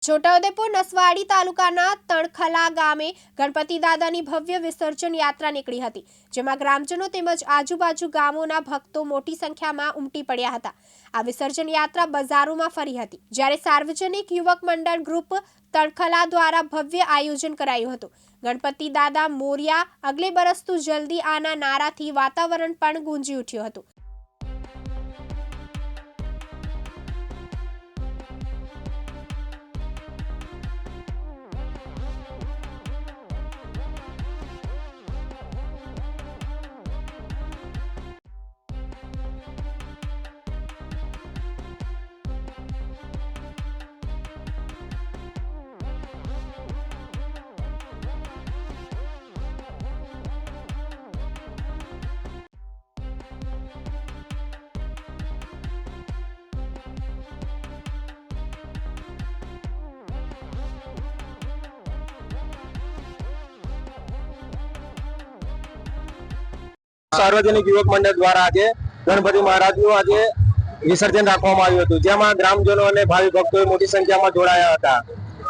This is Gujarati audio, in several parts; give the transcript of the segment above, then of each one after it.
છોટાઉદેપુર નસવાડી તાલુકાના તણખલા ગામે ગણપતિ દાદાની ભવ્ય વિસર્જન યાત્રા નીકળી હતી, જેમાં ગ્રામજનો તેમજ આજુબાજુ ગામોના ભક્તો મોટી સંખ્યામાં ઉમટી પડ્યા હતા। આ વિસર્જન યાત્રા બજારોમાં ફરી હતી, જ્યારે સાર્વજનિક યુવક મંડળ ગ્રુપ તણખલા દ્વારા ભવ્ય આયોજન કરાયું હતું। ગણપતિ દાદા મોરિયા, અગલે બરસ તું જલ્દી આના નારાથી વાતાવરણ પણ ગુંજી ઉઠ્યું હતું। सार्वजनिक युवक मंडल द्वारा आज गणपति महाराजનું આજે વિસર્જન રાખવામાં આવ્યું હતું, જેમાં ગ્રામજનો અને ભાવિ ભક્તોએ મોટી સંખ્યામાં જોડાયા હતા।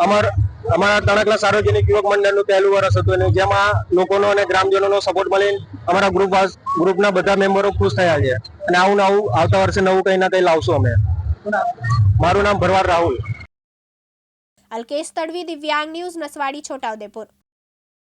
અમારા તણખલા સાર્વજનિક યુવક મંડળનું પહેલું વર્ષ હતું, જેમાં લોકોનો અને ગ્રામજનોનો સપોર્ટ મળીને અમારા ગ્રુપના બધા મેમ્બરો ખુશ થયા છે અને આવું આવતા વર્ષે નવું કંઈ ના કંઈ લાવશું અમે। મારું નામ ભરવાડ રાહુલ। અલ્કેશ તડવી, દિવ્યાંગ ન્યૂઝ, નસવાડી, છોટાઉદેપુર।